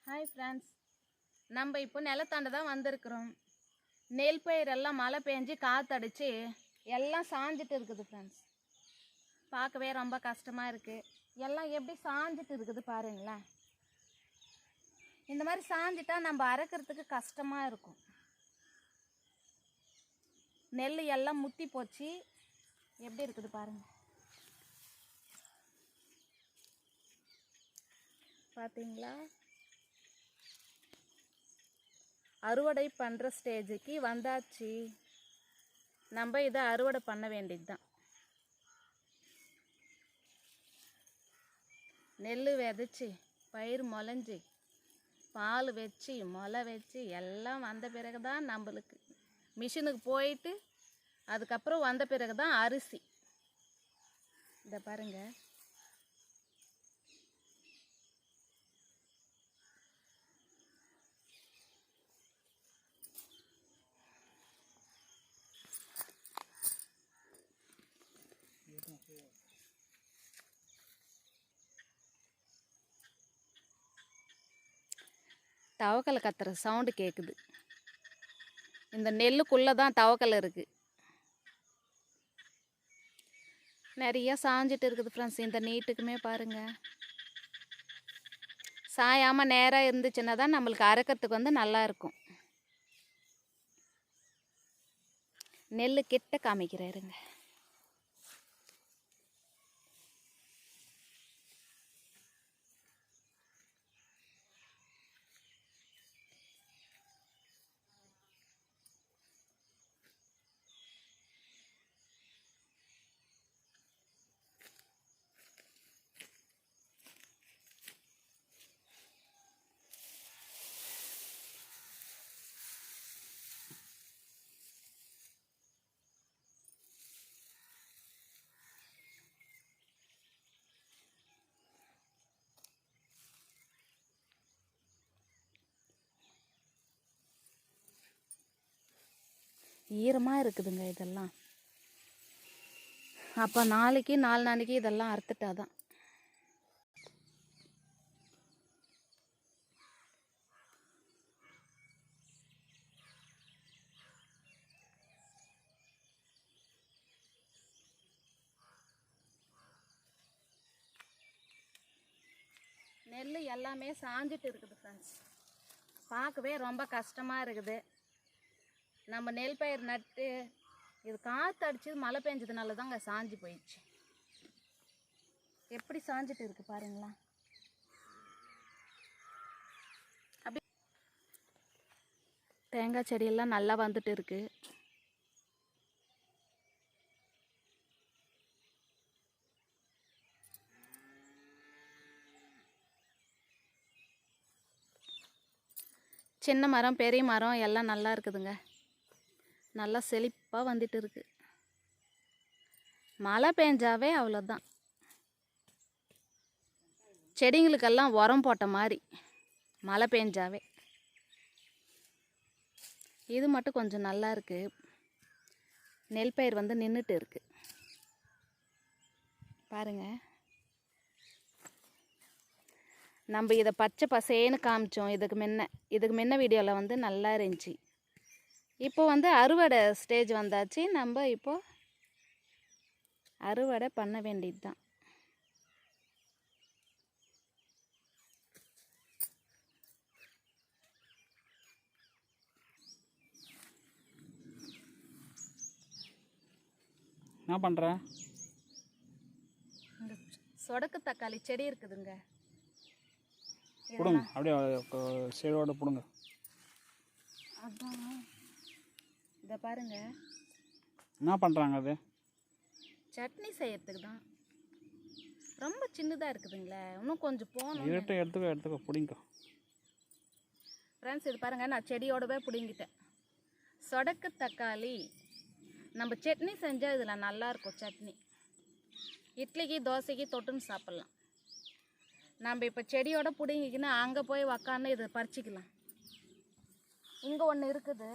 Hi friends, நம்ம இப்போ நிலத்தாண்ட தான் வந்திருக்கிறோம். நெல் பயிரெல்லாம் மழை பெஞ்சு காற்றடிச்சு எல்லாம் சாஞ்சிட்டு இருக்குது ஃப்ரெண்ட்ஸ். பார்க்கவே ரொம்ப கஷ்டமாக இருக்குது. எல்லாம் எப்படி சாஞ்சிட்டு இருக்குது பாருங்களேன். இந்த மாதிரி சாஞ்சிட்டா நம்ம அரைக்கிறதுக்கு கஷ்டமாக இருக்கும். நெல் எல்லாம் முத்தி போச்சு. எப்படி இருக்குது பாருங்கள். பார்த்தீங்களா, அறுவடை பண்ணுற ஸ்டேஜுக்கு வந்தாச்சு. நம்ம இதை அறுவடை பண்ண வேண்டியது தான். நெல் விதைச்சி பயிர் முளைஞ்சி பால் வச்சு முளை வச்சு எல்லாம் வந்த பிறகு தான் நம்மளுக்கு மிஷினுக்கு போயிட்டு அதுக்கப்புறம் வந்த பிறகு தான் அரிசி. இதை பாருங்கள். தவக்கலை கத்துற சவுண்டு கேட்குது. இந்த நெல்லுக்குள்ளே தான் தவக்கலை இருக்குது. நிறைய சாஞ்சிட்டு இருக்குது ஃப்ரெண்ட்ஸ். இந்த நீட்டுக்குமே பாருங்கள். சாயாமல் நேராக இருந்துச்சுன்னா தான் நம்மளுக்கு அரைக்கிறதுக்கு வந்து நல்லா இருக்கும். நெல் கிட்ட காமிக்கிறாருங்க. ஈரமாக இருக்குதுங்க இதெல்லாம். அப்போ நாளைக்கு 4 நாளைக்கு இதெல்லாம் அறுத்துட்டாதான். நெல் எல்லாமே சாஞ்சிட்டு இருக்குது ஃப்ரெண்ட்ஸ். பார்க்கவே ரொம்ப கஷ்டமாக இருக்குது. நம்ம நெல் பயிர் நட்டு இது காற்று அடிச்சு மழை பெஞ்சதுனால தாங்க சாஞ்சி போயிடுச்சு. எப்படி சாஞ்சிட்டு இருக்கு பாருங்களா. அப்படி தேங்காய் செடியெல்லாம் நல்லா வந்துட்டு இருக்கு. சின்ன மரம் பெரிய மரம் எல்லாம் நல்லா இருக்குதுங்க. நல்லா செழிப்பாக வந்துட்டு இருக்கு. மழை பெஞ்சாவே அவ்வளோதான். செடிங்களுக்கெல்லாம் உரம் போட்ட மாதிரி மழை பெஞ்சாவே. இது மட்டும் கொஞ்சம் நல்லா இருக்கு. நெல் பயிர் வந்து நின்றுட்டு இருக்கு பாருங்க. நம்ம இதை பச்சை பசேன்னு காமிச்சோம் இதுக்கு முன்ன வீடியோவில் வந்து நல்லா இருந்துச்சு. இப்போ வந்து அறுவடை ஸ்டேஜ் வந்தாச்சு. நம்ம இப்போ அறுவடை பண்ண வேண்டியது தான். என்ன பண்ணுற? இந்த சொடக்கு தக்காளி செடி இருக்குதுங்க. பிடுங்க, அப்படியே செடியோட பிடுங்க. அதான் இதை பாருங்க. என்ன பண்ணுறாங்க? அது சட்னி செய்யறதுக்கு தான். ரொம்ப சின்னதாக இருக்குதுங்களே. இன்னும் கொஞ்சம் போகணும். எடுத்துக்கோ பிடிங்க ஃப்ரெண்ட்ஸ். இது பாருங்கள், நான் செடியோடவே பிடுங்கிட்டேன். சொடக்கு தக்காளி நம்ம சட்னி செஞ்சால் இதில் நல்லாயிருக்கும். சட்னி இட்லிக்கு தோசைக்கு தொட்டுன்னு சாப்பிட்லாம். நம்ம இப்போ செடியோட பிடுங்கிக்கின்னு அங்கே போய் உக்காந்து இதை பறிச்சிக்கலாம். இங்கே ஒன்று இருக்குது.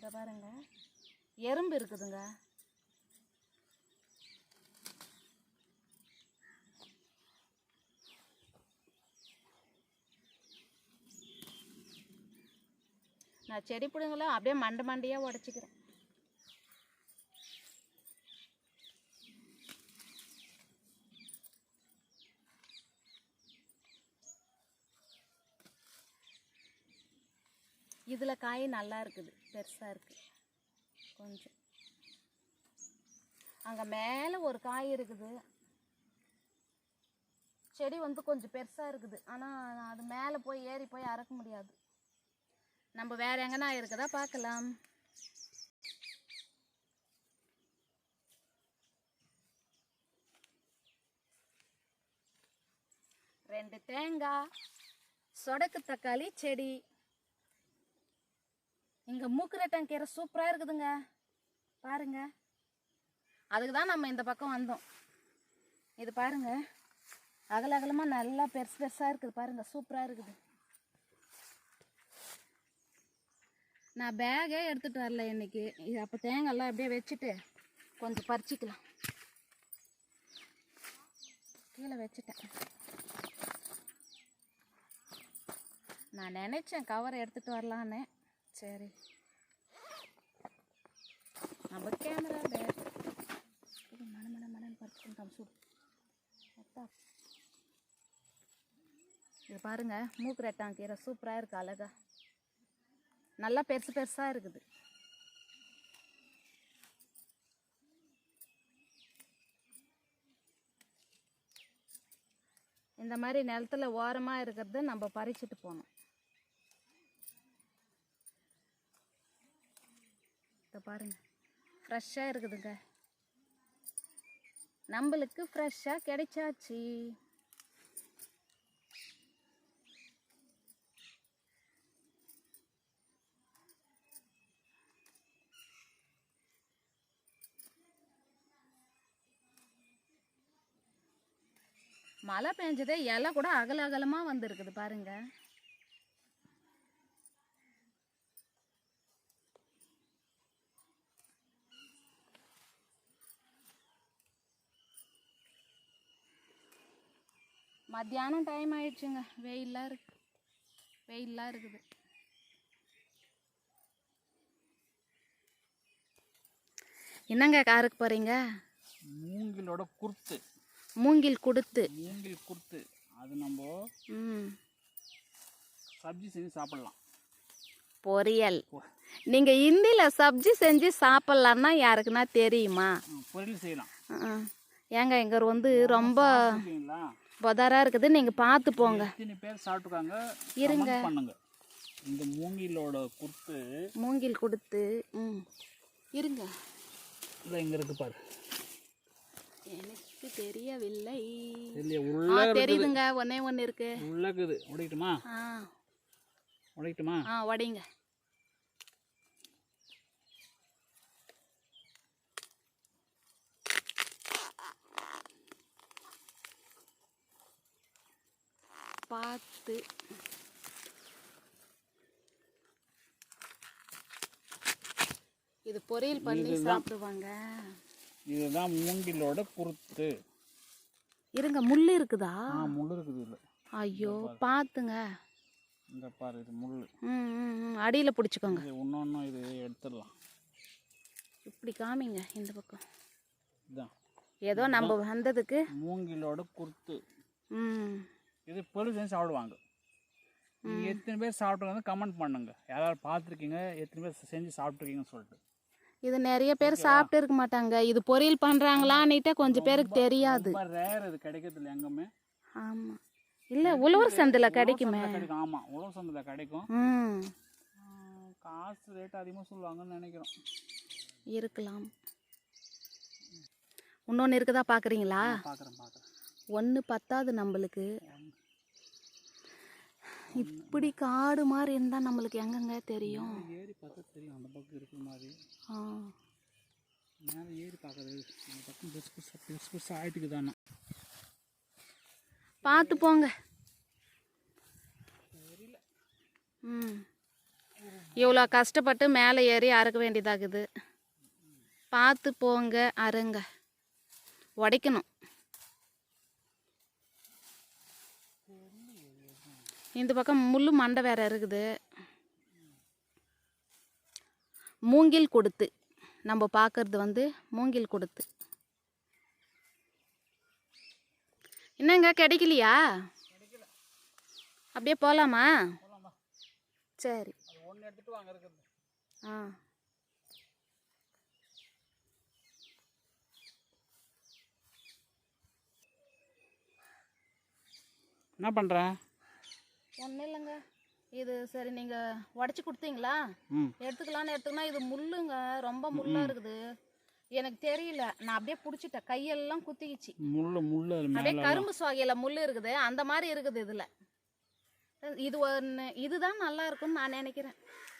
இதை பாருங்க, எறும்பு இருக்குதுங்க. நான் செடி பிடுங்கள அப்படியே மண்டையாக உடச்சிக்கிறேன். இதில் காய் நல்லா இருக்குது, பெருசாக இருக்குது. கொஞ்சம் அங்கே மேலே ஒரு காய் இருக்குது. செடி வந்து கொஞ்சம் பெருசாக இருக்குது, ஆனால் அது மேலே போய் ஏறி போய் அறுக்க முடியாது. நம்ம வேறு எங்கன்னா இருக்குதா பார்க்கலாம். ரெண்டு தேங்காய், சொடக்கு தக்காளி செடி. இங்கே மூக்குரட்டாங்கீரை சூப்பராக இருக்குதுங்க, பாருங்க. அதுக்கு தான் நம்ம இந்த பக்கம் வந்தோம். இது பாருங்க, அகலமாக நல்லா பெருசு பெருசாக இருக்குது பாருங்க, சூப்பராக இருக்குது. நான் பேகே எடுத்துகிட்டு வரல இன்னைக்கு. இது அப்போ தேங்காய்லாம் அப்படியே வச்சுட்டு கொஞ்சம் பறிச்சிக்கலாம். கீழே வச்சுட்டேன். நான் நினச்சேன் கவரை எடுத்துகிட்டு வரலான்னு. சரி, நம்ம கேமரா பேக் மன பறிச்சுக்கிட்டோம். சூடு. இது பாருங்க, மூக்குரட்டாங்கீரை சூப்பராக இருக்குது, அழகா நல்லா பெருசு பெருசாக இருக்குது. இந்த மாதிரி நிலத்துல ஓரமாக இருக்கிறது நம்ம பறிச்சுட்டு போகணும். இதை பாருங்க, ஃப்ரெஷ்ஷாக இருக்குதுங்க. நம்மளுக்கு ஃப்ரெஷ்ஷாக கிடைச்சாச்சு. மழை பெஞ்சதே இலை கூட அகலமாக வந்துருக்குது பாருங்க. மத்தியானம் டைம் ஆயிடுச்சுங்க, வெயிலாக இருக்குது. என்னங்க காருக்கு போகிறீங்க? மூங்கிலோட குருத்து. மூங்கில் குடுத்து. அது நம்ம சப்ஜி செஞ்சு சாப்பிடலாம். பொரியல். நீங்கள் ஹிந்தியில் சப்ஜி செஞ்சு சாப்பிட்லான்னா யாருக்குன்னா தெரியுமா? பொரியல் செய்யலாம். ஏங்க இங்கே வந்து ரொம்ப பதாராக இருக்குது, நீங்கள் பார்த்து போங்க. எத்தனை பேர் சாப்பிட்டுருக்காங்க இருங்க பண்ணுங்க. இந்த மூங்கிலோட குருத்து, மூங்கில் குடுத்து. இருங்க, இல்லை இங்கே இருக்கு பாரு. எனக்கு தெரியவில்லை. தெரியுதுங்க, ஒன்று இருக்கு. உள்ளக்குது. உடைக்கட்டுமா? உடைங்க. பார்த்து. இது பொரியல் பண்ணி சாப்பிடுவாங்க. இதுதான் மூங்கிலோட குருத்து. இருங்க, முள் இருக்குதா? முள் இருக்குது இல்லை. ஐயோ, பார்த்துங்க. இந்த பாரு, இது முள். அடியில் பிடிச்சிக்கோங்க. இன்னொன்று இது எடுத்துடலாம். இப்படி காமிங்க இந்த பக்கம். இதுதான் ஏதோ நம்ம வந்ததுக்கு மூங்கிலோட குருத்து. இது பொருள் செஞ்சு சாப்பிடுவாங்க. நீங்கள் எத்தனை பேர் சாப்பிட்ருக்காங்க கமெண்ட் பண்ணுங்க. யாராவது பார்த்துருக்கீங்க, எத்தனை பேர் செஞ்சு சாப்பிட்ருக்கீங்கன்னு சொல்லிட்டு. இது நிறைய பேர் சாப்பிட்டு இருக்க மாட்டாங்க. இது பொரியல் பண்ணுறாங்களான்னுட்டே கொஞ்சம் பேருக்கு தெரியாது. ரேர், இது கிடைக்கிறது இல்லை எங்கேயுமே. ஆமாம், இல்லை உழவர் சந்தையில் கிடைக்குமே. ஆமாம், உழவர் சந்தையில் கிடைக்கும். காசு ரேட் அதிகமாக சொல்லுவாங்கன்னு நினைக்கிறோம். இருக்கலாம். இன்னொன்று இருக்குதா பார்க்குறீங்களா? பார்க்குறேன். ஒன்று பத்தாது நம்மளுக்கு. இப்படி காடு மாதிரி இருந்தால் நம்மளுக்கு எங்கெங்க தெரியும்? ஏறி பார்த்தா தெரியும் அந்த பக்கம் இருக்கிற மாதிரி. மேலே ஏறி பார்க்குறது அந்த பக்கம் பெருசு ஆயிட்டுக்கு தானே. பார்த்து போங்க. இவ்வளோ கஷ்டப்பட்டு மேலே ஏறி அறுக்க வேண்டியதாகுது. பார்த்து போங்க, அருங்க. உடைக்கணும். இந்த பக்கம் முள் மண்டை வேற இருக்குது. மூங்கில் கொடுத்து நம்ம பார்க்குறது வந்து மூங்கில் கொடுத்து. என்னங்க கிடைக்கலையா? அப்படியே போகலாமா? சரி. ஒன்று எடுத்துகிட்டு வாங்க இருக்குது. ஆ என்ன பண்ணுற? ஒன்றும் இல்லைங்க. இது சரி நீங்கள் உடச்சி கொடுத்தீங்களா? எடுத்துக்கலான்னு எடுத்துக்கனா இது முள்ளுங்க, ரொம்ப முள்ளாக இருக்குது. எனக்கு தெரியல, நான் அப்படியே பிடிச்சிட்டேன், கையெல்லாம் குத்திக்கிச்சு. முள்ளு அப்படியே கரும்பு சுவையில் முள் இருக்குது, அந்த மாதிரி இருக்குது இதில். இது ஒன்று இதுதான் நல்லா இருக்கும்னு நான் நினைக்கிறேன்.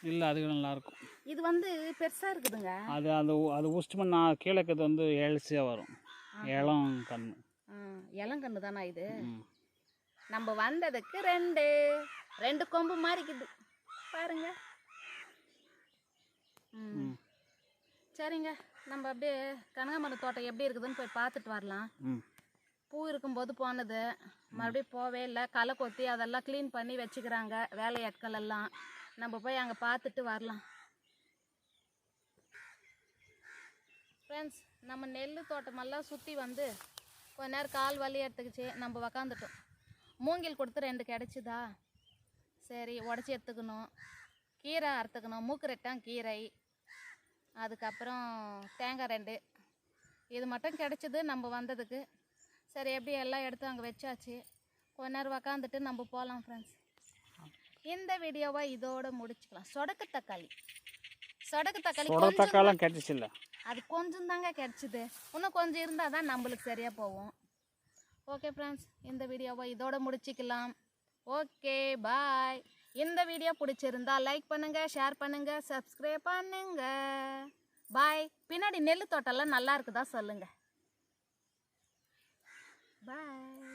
இல்லை, அது நல்லா இருக்கும். இது வந்து பெருசாக இருக்குதுங்க. அது உஸ்ட் நான் கீழே இருக்கிறது வந்து எல்சியாக வரும். இளம் கன்று. இளங்கன்று தானே இது? நம்ம வந்ததுக்கு ரெண்டு கொம்பு மாறிக்குது பாருங்க. சரிங்க, நம்ம அப்படியே கனகாமரம் தோட்டம் எப்படி இருக்குதுன்னு போய் பார்த்துட்டு வரலாம். பூ இருக்கும்போது போனது, மறுபடியும் போவே இல்லை. களை கொத்தி அதெல்லாம் க்ளீன் பண்ணி வச்சுக்கிறாங்க வேலையாட்கள் எல்லாம். நம்ம போய் அங்கே பார்த்துட்டு வரலாம். ஃப்ரெண்ட்ஸ், நம்ம நெல் தோட்டமெல்லாம் சுற்றி வந்து கொஞ்ச நேரம் கால் வலி எடுத்துக்கிச்சு, நம்ம உக்காந்துட்டோம். மூங்கில் கொடுத்து 2 கிடச்சிதா, சரி உடச்சி எடுத்துக்கணும். கீரை அறுத்துக்கணும், மூக்குரெட்டான் கீரை, அதுக்கப்புறம் தேங்காய் 2, இது மட்டும் கிடச்சிது நம்ம வந்ததுக்கு. சரி, எப்படி எல்லாம் எடுத்து அங்கே வச்சாச்சு. கொஞ்ச நேரம் உக்காந்துட்டு நம்ம போகலாம் ஃப்ரெண்ட்ஸ். இந்த வீடியோவை இதோட முடிச்சுக்கலாம். சொடக்கு தக்காளி கிடைச்சில்ல, அது கொஞ்சம் தாங்க கிடச்சிது. இன்னும் கொஞ்சம் இருந்தால் தான் நம்மளுக்கு சரியாக போகும். ஓகே ஃப்ரெண்ட்ஸ், இந்த வீடியோவை இதோட முடிச்சிக்கலாம். ஓகே, பாய். இந்த வீடியோ பிடிச்சிருந்தா லைக் பண்ணுங்கள், ஷேர் பண்ணுங்கள், சப்ஸ்கிரைப் பண்ணுங்கள். பாய். பின்னாடி நெல் தோட்டம்லாம் நல்லா இருக்குதா சொல்லுங்கள். பாய்.